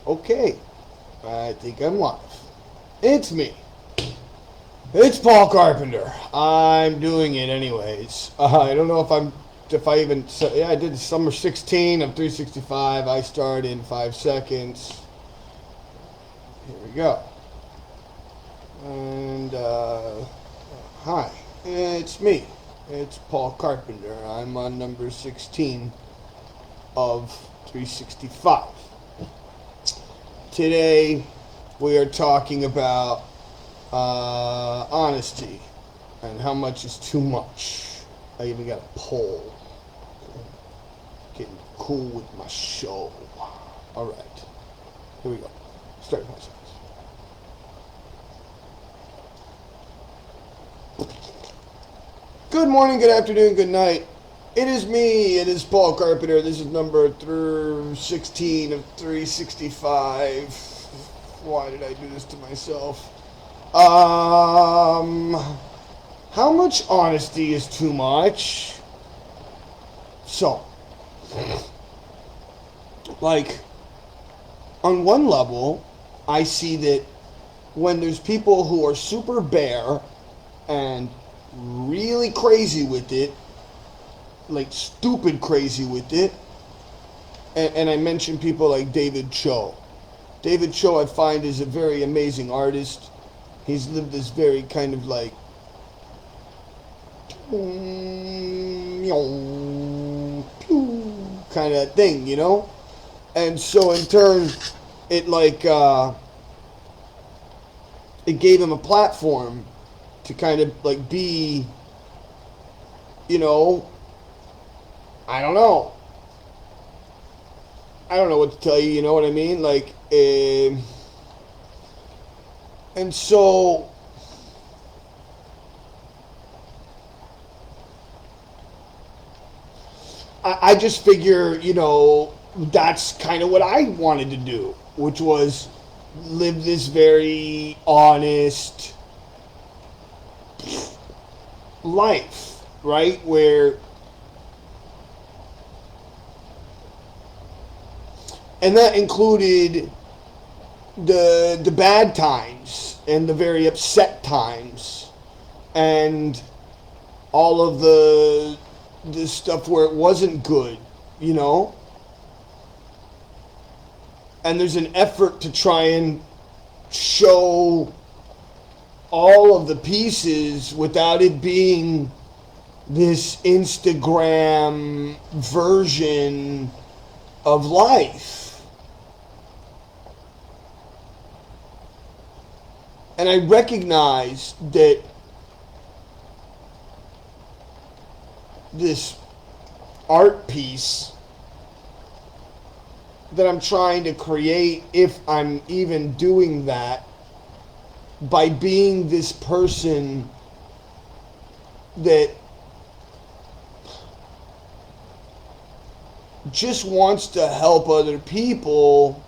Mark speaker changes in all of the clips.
Speaker 1: Okay, I think I'm live. It's me. It's Paul Carpenter. I'm doing it anyways. I don't know if I even, yeah, I did summer 16 of 365. I start in 5 seconds. Here we go. And, hi, it's me. It's Paul Carpenter. I'm on number 16 of 365. Today, we are talking about honesty and how much is too much. I even got a poll. Getting cool with my show. Alright. Here we go. Start my sentence. Good morning, good afternoon, good night. It is me. It is Paul Carpenter. This is number 16 of 365. Why did I do this to myself? How much honesty is too much? So, like, on one level, I see that when there's people who are super bare and really crazy with it, like stupid crazy with it, and I mentioned people like David Cho. David Cho, I find, is a very amazing artist. He's lived this very kind of like kind of thing, you know? And so in turn, it like it gave him a platform to kind of like be, you know, I don't know what to tell you, you know what I mean? Like, and so, I just figure, you know, that's kind of what I wanted to do, which was live this very honest life, right? Where, and that included the bad times and the very upset times and all of the stuff where it wasn't good, you know? And there's an effort to try and show all of the pieces without it being this Instagram version of life. And I recognize that this art piece that I'm trying to create, if I'm even doing that, by being this person that just wants to help other people,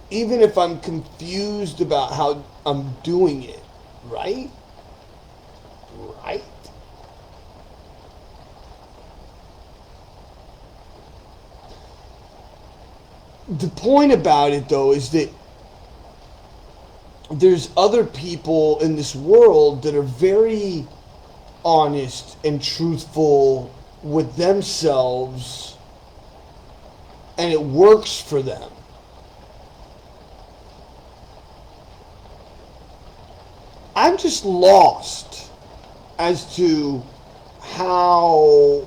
Speaker 1: even if I'm confused about how I'm doing it, right? Right? The point about it, though, is that there's other people in this world that are very honest and truthful with themselves, and it works for them. I'm just lost as to how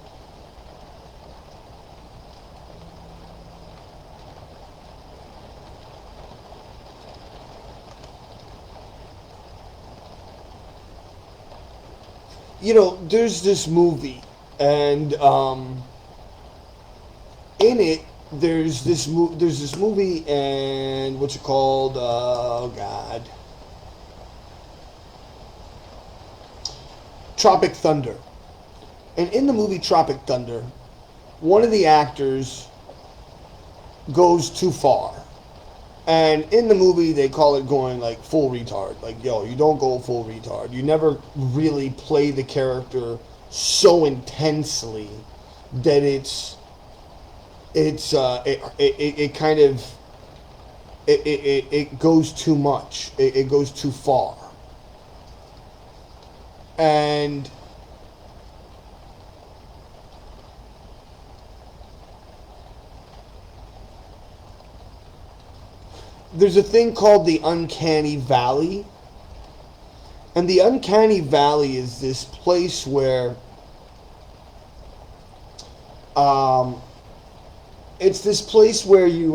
Speaker 1: you know, there's this movie, and in it there's this movie, and what's it called? Oh God. Tropic Thunder. And in the movie Tropic Thunder, one of the actors goes too far. And in the movie, they call it going like full retard. Like, yo, you don't go full retard. You never really play the character so intensely that it kind of it goes too much. It goes too far. And there's a thing called the uncanny valley. And the uncanny valley is this place where it's this place where you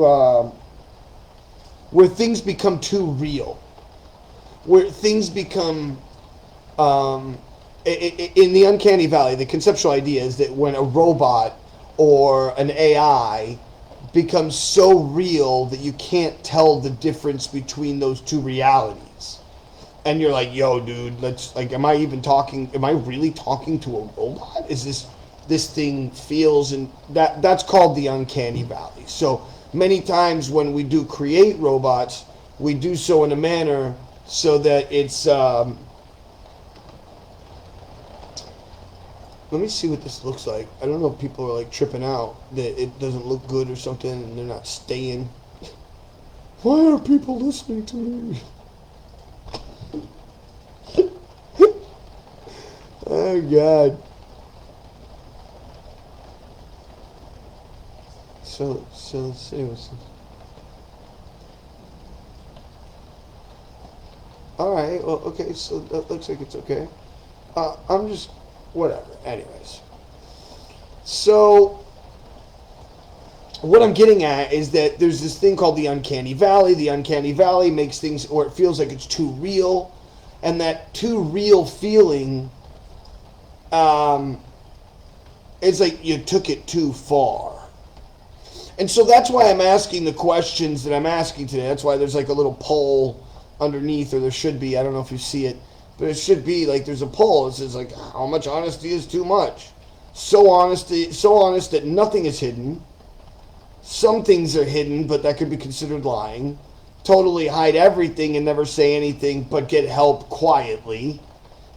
Speaker 1: where things become too real, where things become in the uncanny valley. The conceptual idea is that when a robot or an AI becomes so real that you can't tell the difference between those two realities, and you're like, yo, dude, let's, like, am I really talking to a robot? Is this thing feels, and that's called the uncanny valley. So many times when we do create robots, we do so in a manner so that it's let me see what this looks like. I don't know if people are like tripping out that it doesn't look good or something and they're not staying. Why are people listening to me? Oh God. So let's see what's this. Alright, well, okay, so that looks like it's okay. I'm just, whatever, anyways. So, what I'm getting at is that there's this thing called the uncanny valley. The uncanny valley makes things, or it feels like it's too real. And that too real feeling, it's like you took it too far. And so that's why I'm asking the questions that I'm asking today. That's why there's like a little poll underneath, or there should be. I don't know if you see it, but it should be like there's a poll. It says like, how much honesty is too much? So honest that nothing is hidden. Some things are hidden, but that could be considered lying. Totally hide everything and never say anything, but get help quietly,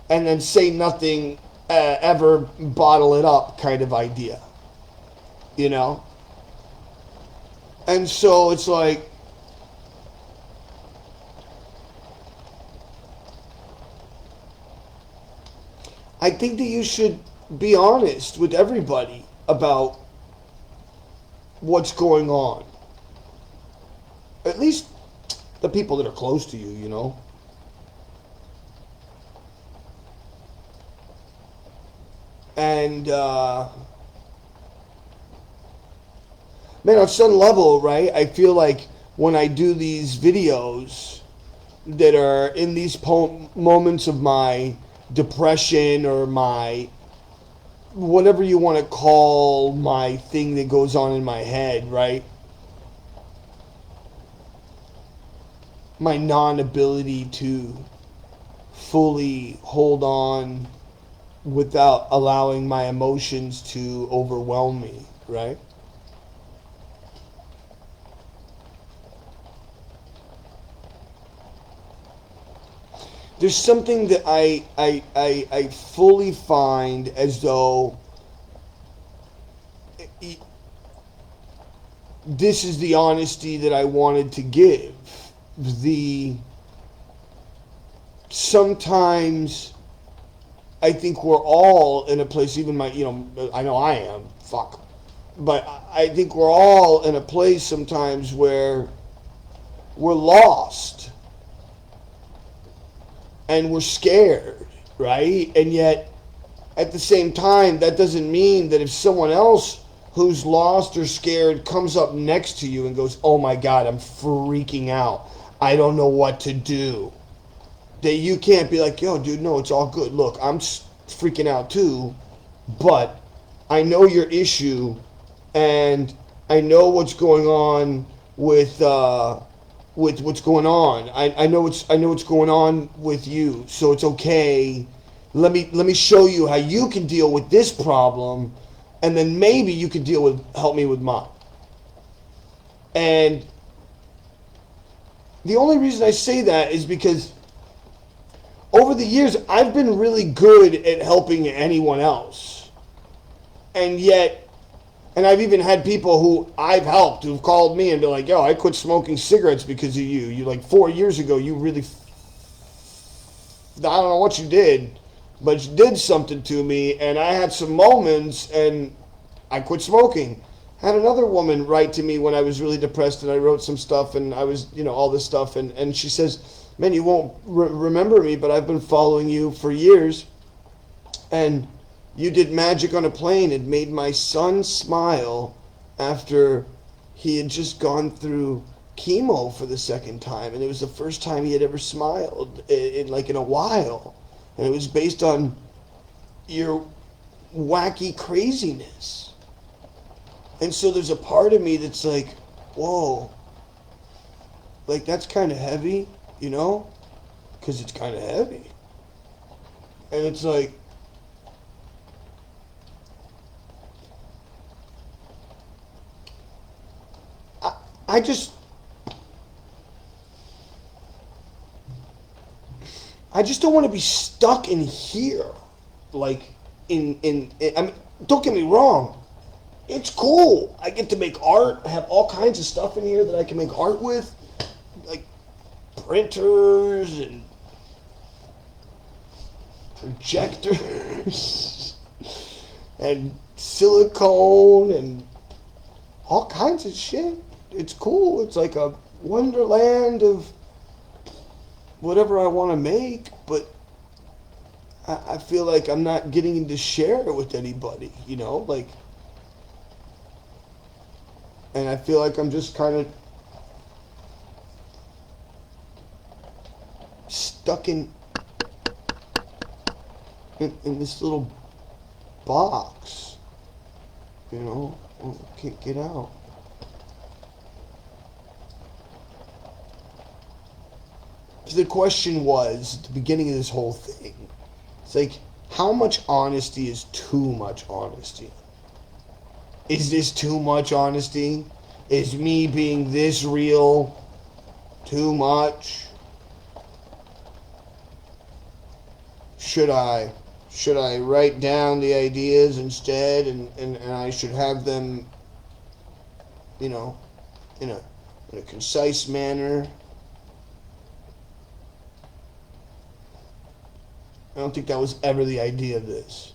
Speaker 1: and then say nothing, ever bottle it up kind of idea. You know? And so it's like, I think that you should be honest with everybody about what's going on. At least the people that are close to you, you know. And, man, on some level, right, I feel like when I do these videos that are in these moments of my depression or my, whatever you want to call my thing that goes on in my head, right? My non-ability to fully hold on without allowing my emotions to overwhelm me, right? There's something that I fully find as though this is the honesty that I wanted to give. Sometimes I think we're all in a place, even I know I am, but I think we're all in a place sometimes where we're lost. And we're scared, right? And yet, at the same time, that doesn't mean that if someone else who's lost or scared comes up next to you and goes, oh my God, I'm freaking out, I don't know what to do, that you can't be like, yo, dude, no, it's all good. Look, I'm freaking out too, but I know your issue, and I know what's going on with what's going on. I know what's going on with you, so it's okay. Let me show you how you can deal with this problem, and then maybe you can help me with mine. And the only reason I say that is because over the years I've been really good at helping anyone else, and yet And I've even had people who I've helped who've called me and be like, yo, I quit smoking cigarettes because of you. You like 4 years ago, you really, I don't know what you did, but you did something to me. And I had some moments and I quit smoking. Had another woman write to me when I was really depressed and I wrote some stuff and I was, all this stuff. And she says, man, you won't remember me, but I've been following you for years. And you did magic on a plane. It made my son smile after he had just gone through chemo for the second time. And it was the first time he had ever smiled in a while. And it was based on your wacky craziness. And so there's a part of me that's like, whoa, like that's kind of heavy, because it's kind of heavy. And it's like, I just don't want to be stuck in here, like I mean, don't get me wrong, it's cool. I get to make art. I have all kinds of stuff in here that I can make art with, like printers and projectors and silicone and all kinds of shit. It's cool. It's like a wonderland of whatever I want to make, but I feel like I'm not getting to share it with anybody, like, and I feel like I'm just kind of stuck in this little box, can't get out. The question was, at the beginning of this whole thing, it's like, how much honesty is too much honesty? Is this too much honesty? Is me being this real too much? Should I write down the ideas instead and I should have them, in a concise manner? I don't think that was ever the idea of this.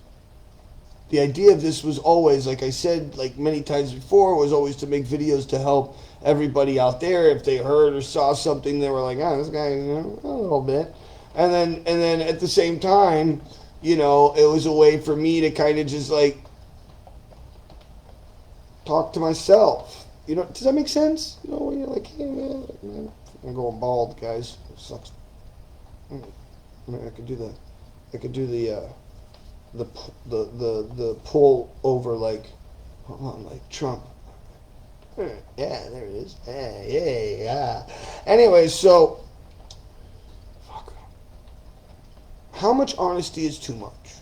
Speaker 1: The idea of this was always, like I said, like many times before, was always to make videos to help everybody out there. If they heard or saw something, they were like, this guy, a little bit. And then at the same time, it was a way for me to kind of just like talk to myself. Does that make sense? When you're like, hey man, I'm going bald, guys. It sucks. I could do that. I could do the pull over like, hold on, like Trump. Yeah, there it is. Yeah. Anyway, so how much honesty is too much?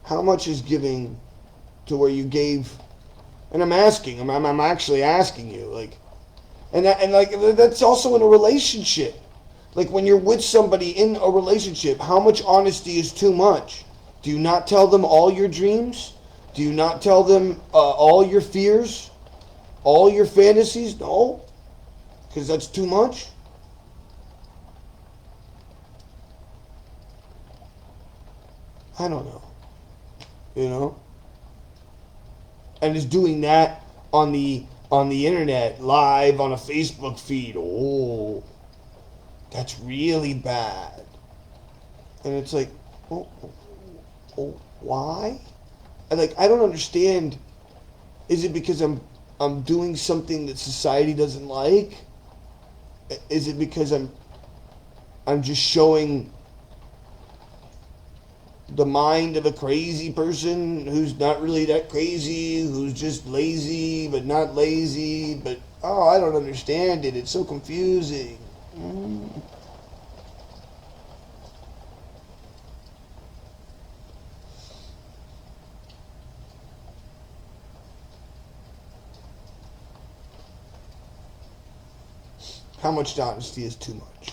Speaker 1: How much is giving to where you gave? And I'm actually asking you, like, and that's also in a relationship. Like when you're with somebody in a relationship, how much honesty is too much? Do you not tell them all your dreams? Do you not tell them all your fears? All your fantasies? No? Because that's too much? I don't know. And is doing that on the internet, live on a Facebook feed. Oh, that's really bad. And it's like, why? I don't understand. Is it because I'm doing something that society doesn't like? Is it because I'm just showing the mind of a crazy person who's not really that crazy, who's just lazy but not lazy, but I don't understand it. It's so confusing. How much honesty is too much?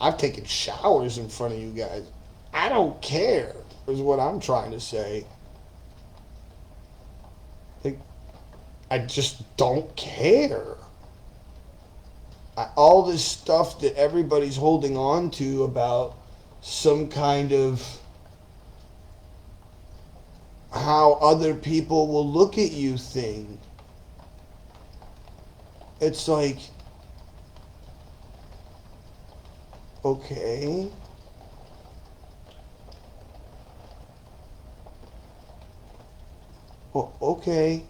Speaker 1: I've taken showers in front of you guys. I don't care. is what I'm trying to say. Like, I just don't care. All this stuff that everybody's holding on to about some kind of how other people will look at you thing. It's like, okay. Well, okay.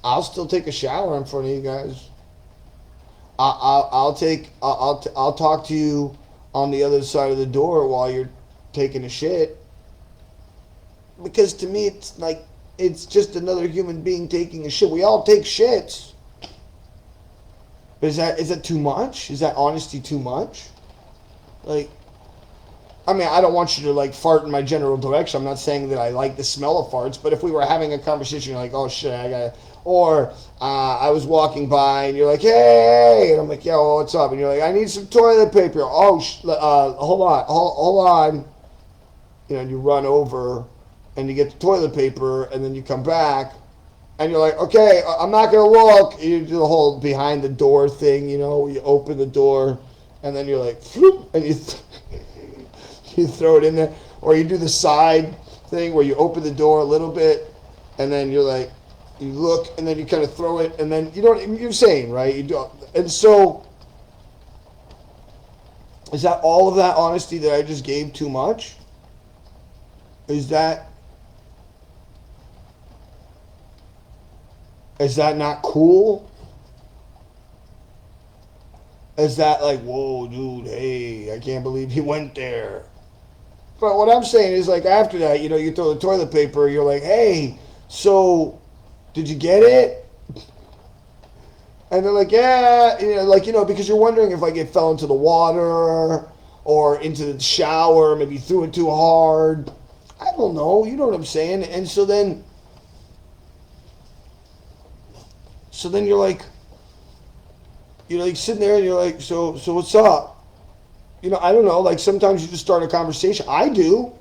Speaker 1: I'll still take a shower in front of you guys. I'll talk to you on the other side of the door while you're taking a shit. Because to me, it's like, it's just another human being taking a shit. We all take shits. But is that too much? Is that honesty too much? Like, I mean, I don't want you to like fart in my general direction. I'm not saying that I like the smell of farts, but if we were having a conversation, you're like, oh shit, I gotta, or I was walking by and you're like, hey, and I'm like, yeah, well, what's up? And you're like, I need some toilet paper. Oh, hold on. You know, and you run over and you get the toilet paper and then you come back and you're like, okay, I'm not gonna look. You do the whole behind the door thing, you know, you open the door and then you're like, floop, and you throw it in there, or you do the side thing where you open the door a little bit, and then you're like, you look, and then you kind of throw it, and then you know what you're saying, right? You do, and so is that all of that honesty that I just gave too much? Is that not cool? Is that like, whoa, dude, hey, I can't believe he went there? But what I'm saying is, like, after that, you know, you throw the toilet paper, you're like, hey, so, did you get it? And they're like, yeah, you know, like, you know, because you're wondering if, like, it fell into the water or into the shower, maybe you threw it too hard. I don't know, you know what I'm saying? And so then you're like sitting there and you're like, so what's up? You know, I don't know, like sometimes you just start a conversation. I do.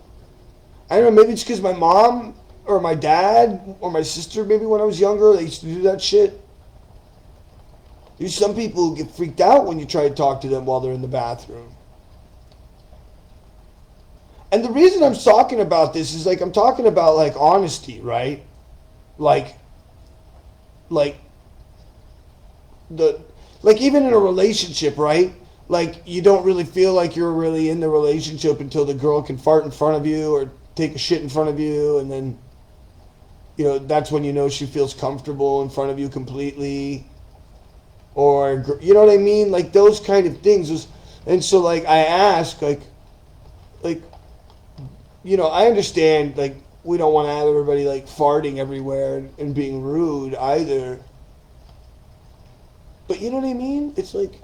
Speaker 1: I don't know, maybe it's because my mom or my dad or my sister, maybe when I was younger, they used to do that shit. There's some people who get freaked out when you try to talk to them while they're in the bathroom. And the reason I'm talking about this is like I'm talking about like honesty, right? Like even in a relationship, right? Like you don't really feel like you're really in the relationship until the girl can fart in front of you or take a shit in front of you, and then you know that's when you know she feels comfortable in front of you completely. Or you know what I mean? Like those kind of things. And so like I ask like you know, I understand like we don't want to have everybody like farting everywhere and being rude either. But you know what I mean? It's like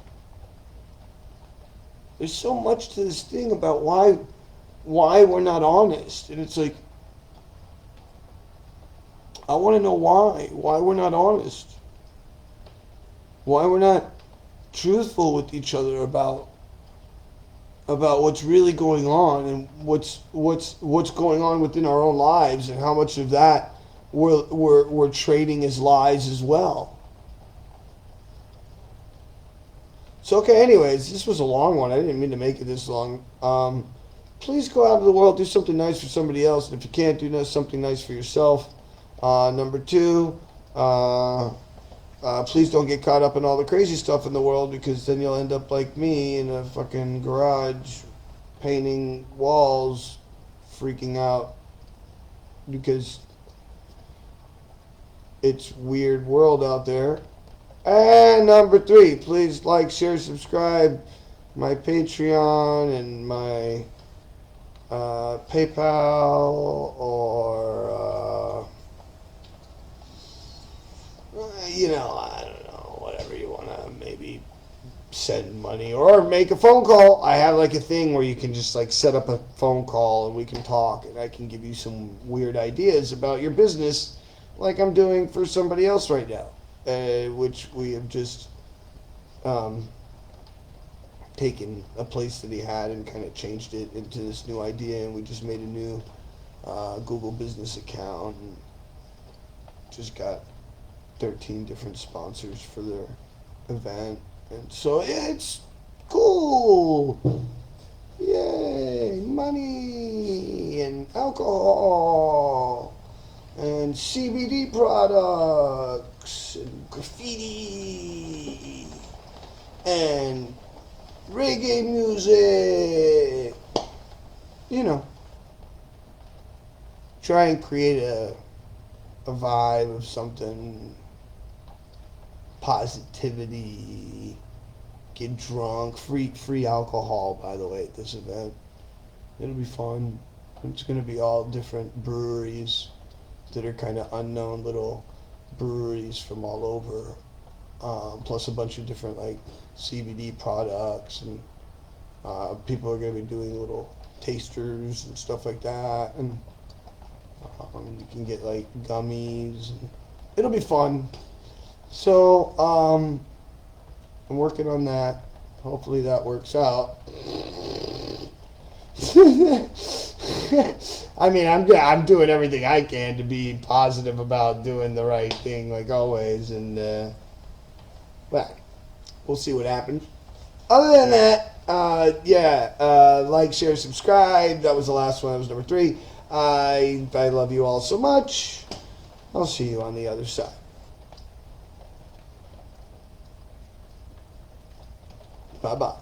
Speaker 1: there's so much to this thing about why we're not honest. And it's like I want to know why we're not honest. Why we're not truthful with each other about what's really going on and what's going on within our own lives, and how much of that we're trading as lies as well. So okay, anyways, this was a long one. I didn't mean to make it this long. Please go out into the world, do something nice for somebody else, and if you can't, do something nice for yourself. Number two, please don't get caught up in all the crazy stuff in the world, because then you'll end up like me in a fucking garage painting walls, freaking out because it's weird world out there. And number three, please like, share, subscribe my Patreon and my PayPal, or you know, I don't know, whatever you want to maybe send money or make a phone call. I have like a thing where you can just like set up a phone call and we can talk, and I can give you some weird ideas about your business like I'm doing for somebody else right now, which we have just taken a place that he had and kind of changed it into this new idea, and we just made a new Google business account and just got 13 different sponsors for their event, and so it's cool. Yay, money and alcohol and CBD products and graffiti and reggae music. You know, try and create a vibe of something, positivity, get drunk, free alcohol, by the way, at this event. It'll be fun. It's going to be all different breweries that are kind of unknown little breweries from all over, plus a bunch of different like CBD products, and people are going to be doing little tasters and stuff like that, and you can get like gummies. And it'll be fun. So I'm working on that. Hopefully that works out. I mean, I'm doing everything I can to be positive about doing the right thing, like always, and well, we'll see what happens. Other than that, like, share, subscribe. That was the last one. That was number 3. I love you all so much. I'll see you on the other side. Bye-bye.